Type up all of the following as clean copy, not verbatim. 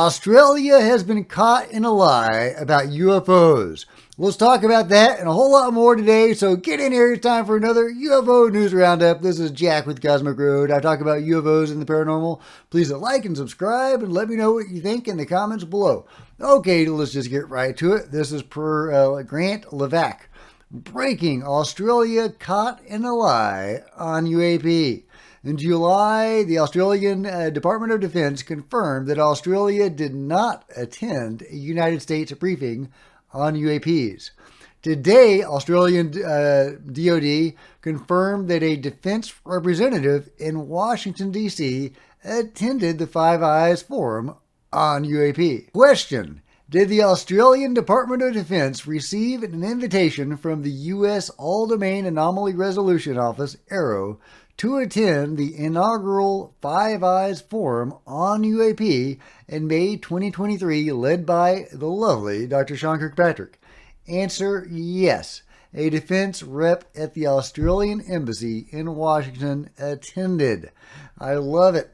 Australia has been caught in a lie about UFOs. Let's talk about that and a whole lot more today, so get in here. It's time for another UFO News Roundup. This is Jack with Cosmic Road. I talk about UFOs and the paranormal. Please like and subscribe and let me know what you think in the comments below. Okay, let's just get right to it. This is per Grant Levac. Breaking: Australia caught in a lie on U.A.P. In July, the Australian Department of Defense confirmed that Australia did not attend a United States briefing on UAPs. Today, Australian DoD confirmed that a defense representative in Washington, D.C. attended the Five Eyes Forum on UAP. Question: did the Australian Department of Defense receive an invitation from the U.S. All-Domain Anomaly Resolution Office, AARO, to attend the inaugural Five Eyes Forum on UAP in May 2023, led by the lovely Dr. Sean Kirkpatrick? Answer: yes. A defense rep at the Australian Embassy in Washington attended. I love it.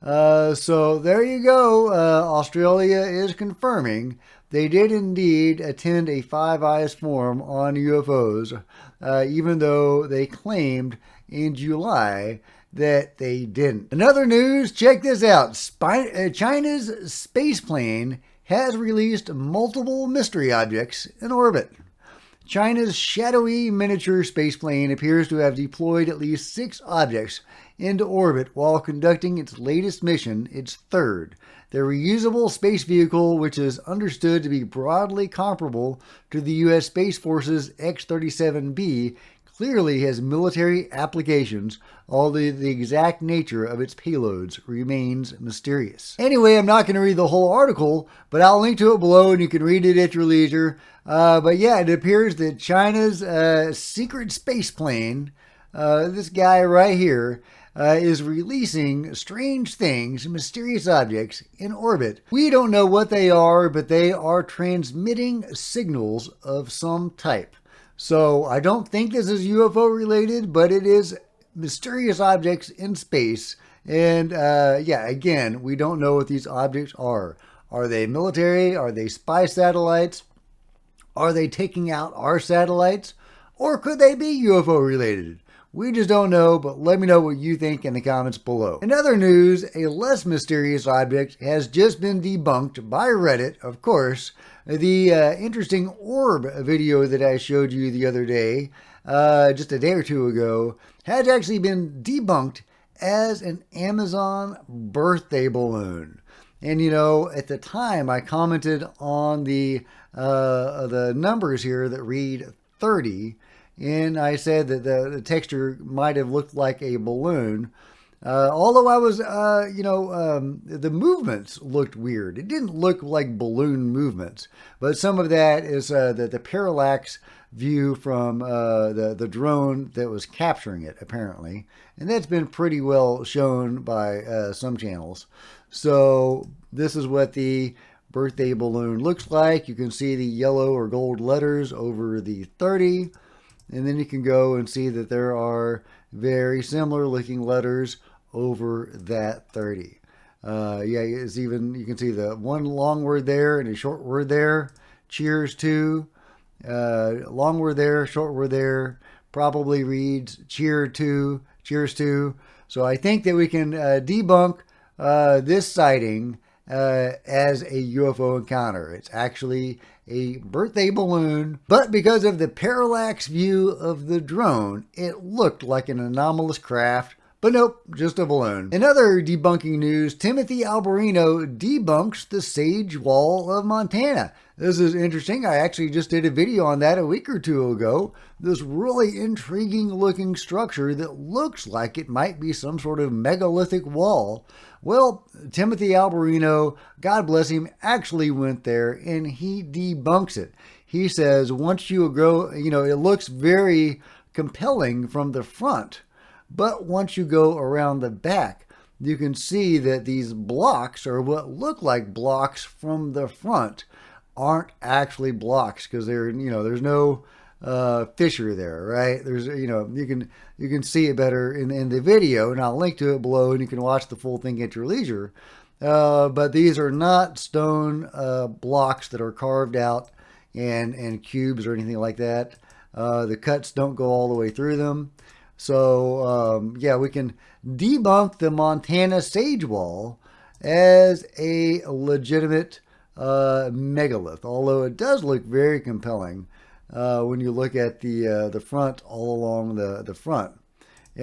So there you go. Australia is confirming they did indeed attend a Five Eyes Forum on UFOs, even though they claimed in July that they didn't. Another news, check this out. China's space plane has released multiple mystery objects in orbit. China's shadowy miniature space plane appears to have deployed at least 6 objects into orbit while conducting its latest mission, its third. The reusable space vehicle, which is understood to be broadly comparable to the U.S. Space Force's X-37B, clearly has military applications, although the exact nature of its payloads remains mysterious. Anyway, I'm not going to read the whole article, but I'll link to it below and you can read it at your leisure. But yeah, it appears that China's secret space plane, this guy right here, is releasing strange things, mysterious objects in orbit. We don't know what they are, but they are transmitting signals of some type. So I don't think this is UFO related, but it is mysterious objects in space. And yeah, again, we don't know what these objects are. Are they military? Are they spy satellites? Are they taking out our satellites? Or could they be UFO related? We just don't know, but let me know what you think in the comments below. In other news, a less mysterious object has just been debunked by Reddit, of course. The interesting orb video that I showed you the other day, just a day or two ago, has actually been debunked as an Amazon birthday balloon. And you know, at the time I commented on the numbers here that read 30, and I said that the texture might have looked like a balloon. Although I was, the movements looked weird. It didn't look like balloon movements, but some of that is the parallax view from the drone that was capturing it, apparently. And that's been pretty well shown by some channels. So this is what the birthday balloon looks like. You can see the yellow or gold letters over the 30. And then you can go and see that there are very similar looking letters over that 30. Yeah, it's even, you can see the one long word there and a short word there. Cheers to. Long word there, short word there. Probably reads cheers to. So I think that we can debunk this sighting as a UFO encounter. It's actually a birthday balloon, but because of the parallax view of the drone, it looked like an anomalous craft. But nope, just a balloon. In other debunking news, Timothy Alberino debunks the Sage Wall of Montana. This is interesting. I actually just did a video on that a week or two ago. This really intriguing looking structure that looks like it might be some sort of megalithic wall. Well, Timothy Alberino, God bless him, actually went there and he debunks it. He says once you go, it looks very compelling from the front, but once you go around the back, you can see that these blocks, or what look like blocks from the front, aren't actually blocks because they're, there's no fissure there, right? There's, you can see it better in the video, and I'll link to it below, and you can watch the full thing at your leisure. but these are not stone blocks that are carved out and cubes or anything like that. The cuts don't go all the way through them. So, yeah, we can debunk the Montana Sage Wall as a legitimate megalith, although it does look very compelling when you look at the front all along the front.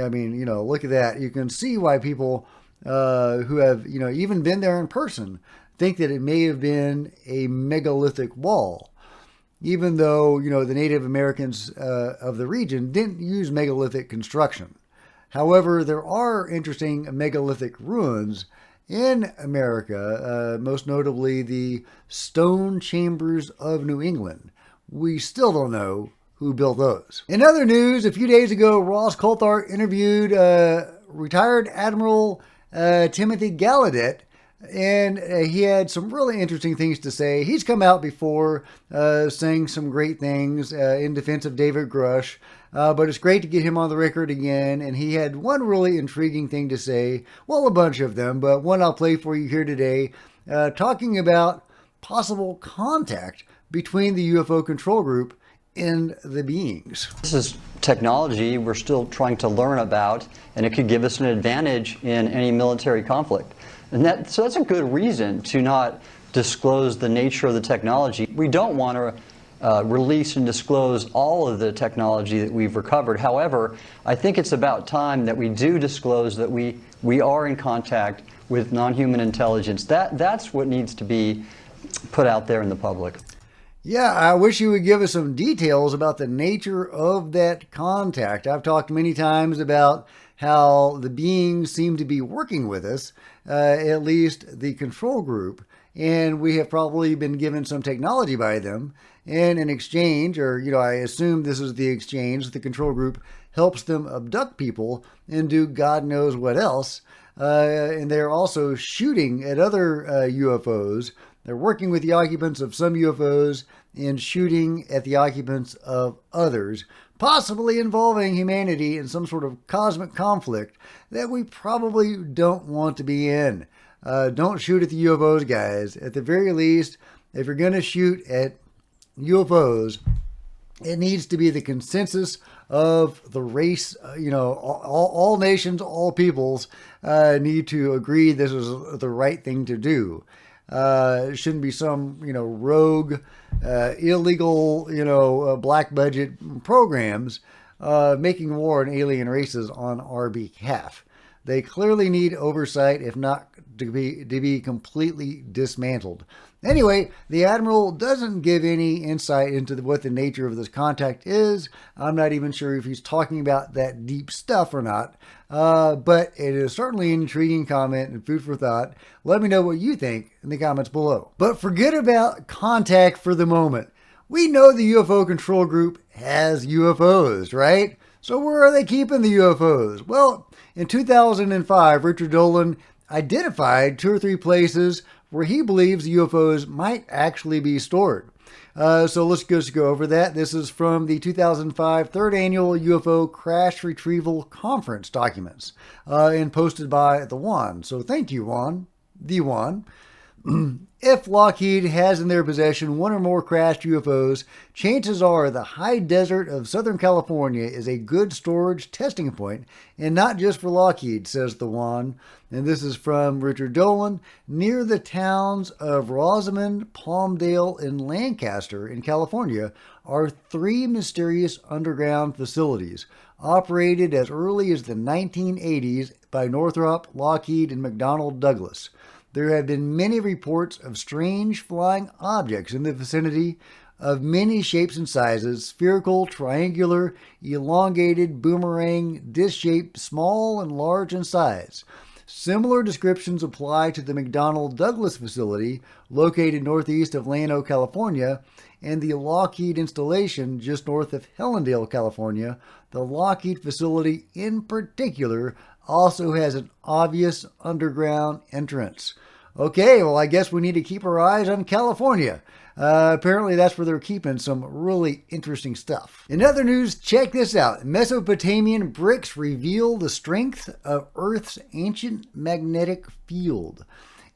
I mean, you know, look at that. You can see why people who have, you know, even been there in person think that it may have been a megalithic wall, even though, you know, the Native Americans of the region didn't use megalithic construction. However, there are interesting megalithic ruins in America, most notably the stone chambers of New England. We still don't know who built those. In other news, a few days ago, Ross Coulthart interviewed retired Admiral Timothy Gallaudet, and he had some really interesting things to say. He's come out before saying some great things in defense of David Grush, but it's great to get him on the record again. And he had one really intriguing thing to say. Well, a bunch of them, but one I'll play for you here today, talking about possible contact between the UFO control group and the beings. This is technology we're still trying to learn about, and it could give us an advantage in any military conflict. And so that's a good reason to not disclose the nature of the technology. We don't want to release and disclose all of the technology that we've recovered. However, I think it's about time that we do disclose that we are in contact with non-human intelligence. That's what needs to be put out there in the public. Yeah, I wish you would give us some details about the nature of that contact. I've talked many times about how the beings seem to be working with us, at least the control group, and we have probably been given some technology by them. And in exchange, or, you know, I assume this is the exchange, the control group helps them abduct people and do God knows what else. And they're also shooting at other UFOs. They're working with the occupants of some UFOs and shooting at the occupants of others, possibly involving humanity in some sort of cosmic conflict that we probably don't want to be in. Don't shoot at the UFOs, guys. At the very least, if you're going to shoot at UFOs, it needs to be the consensus of the race. You know, all nations, all peoples need to agree this is the right thing to do. It shouldn't be some, you know, rogue, illegal, you know, black budget programs making war on alien races on our behalf. They clearly need oversight, if not to be completely dismantled. Anyway, the Admiral doesn't give any insight into what the nature of this contact is. I'm not even sure if he's talking about that deep stuff or not, but it is certainly an intriguing comment and food for thought. Let me know what you think in the comments below. But forget about contact for the moment. We know the UFO control group has UFOs, right? So where are they keeping the UFOs? Well, in 2005, Richard Dolan identified 2 or 3 places where he believes UFOs might actually be stored. So let's just go over that. This is from the 2005 third annual UFO Crash Retrieval Conference documents and posted by the Juan. So thank you, Juan. The Juan. If Lockheed has in their possession 1 or more crashed UFOs, chances are the high desert of Southern California is a good storage testing point, and not just for Lockheed, says the Juan. And this is from Richard Dolan. Near the towns of Rosamond, Palmdale, and Lancaster in California are 3 mysterious underground facilities operated as early as the 1980s by Northrop, Lockheed, and McDonnell Douglas. There have been many reports of strange flying objects in the vicinity of many shapes and sizes: spherical, triangular, elongated, boomerang, disc-shaped, small and large in size. Similar descriptions apply to the McDonnell Douglas facility located northeast of Llano, California, and the Lockheed installation just north of Helendale, California. The Lockheed facility in particular also has an obvious underground entrance. Okay, well, I guess we need to keep our eyes on California. Apparently that's where they're keeping some really interesting stuff. In other news, check this out. Mesopotamian bricks reveal the strength of Earth's ancient magnetic field.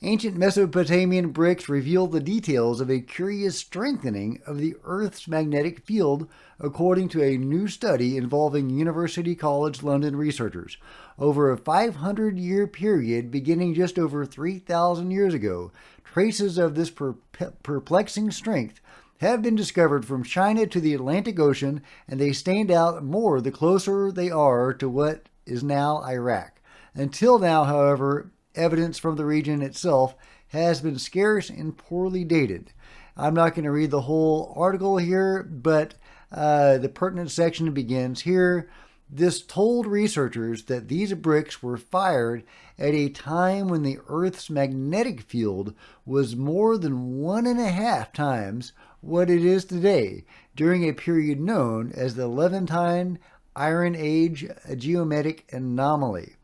Ancient Mesopotamian bricks reveal the details of a curious strengthening of the Earth's magnetic field, according to a new study involving University College London researchers. Over a 500-year period beginning just over 3,000 years ago, traces of this perplexing strength have been discovered from China to the Atlantic Ocean, and they stand out more the closer they are to what is now Iraq. Until now, however, evidence from the region itself has been scarce and poorly dated. I'm not going to read the whole article here, but the pertinent section begins here. This told researchers that these bricks were fired at a time when the Earth's magnetic field was more than 1.5 times what it is today, during a period known as the Levantine Iron Age geometric anomaly.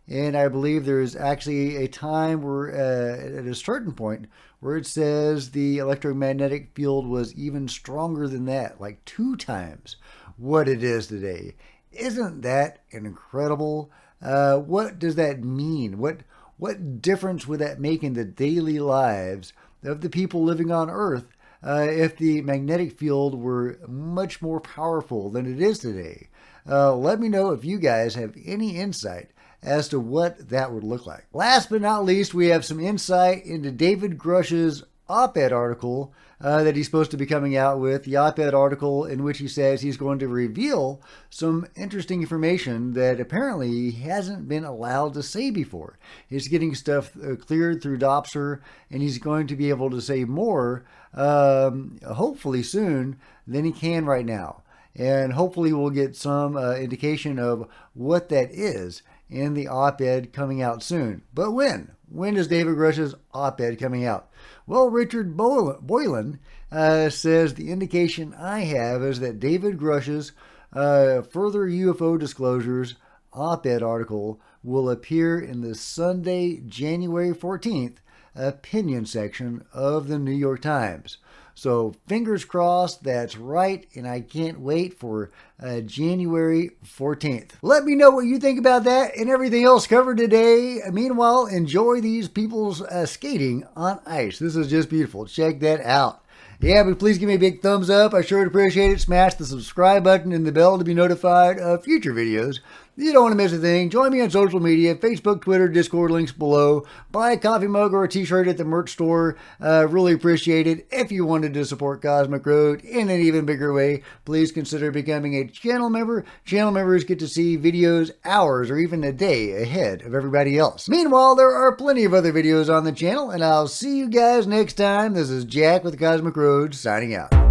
And I believe there is actually a time where, at a certain point, where it says the electromagnetic field was even stronger than that, like 2 times what it is today. Isn't that incredible? What does that mean? What difference would that make in the daily lives of the people living on Earth if the magnetic field were much more powerful than it is today? Let me know if you guys have any insight as to what that would look like. Last but not least, we have some insight into David Grush's op-ed article that he's supposed to be coming out with. The op-ed article in which he says he's going to reveal some interesting information that apparently he hasn't been allowed to say before. He's getting stuff cleared through Dopser, and he's going to be able to say more, hopefully soon, than he can right now. And hopefully we'll get some indication of what that is in the op-ed coming out soon. But when? When is David Grush's op-ed coming out? Well, Richard Boylan says the indication I have is that David Grush's further UFO disclosures op-ed article will appear in the Sunday, January 14th opinion section of the New York Times. So fingers crossed that's right, and I can't wait for January 14th. Let me know what you think about that and everything else covered today. Meanwhile, enjoy these people's skating on ice. This is just beautiful. Check that out. Yeah, but please give me a big thumbs up. I sure would appreciate it. Smash the subscribe button and the bell to be notified of future videos. You don't want to miss a thing. Join me on social media, Facebook, Twitter, Discord, links below. Buy a coffee mug or a t-shirt at the merch store. Really appreciate it. If you wanted to support Cosmic Road in an even bigger way, please consider becoming a channel member. Channel members get to see videos hours or even a day ahead of everybody else. Meanwhile, there are plenty of other videos on the channel, and I'll see you guys next time. This is Jack with Cosmic Road signing out.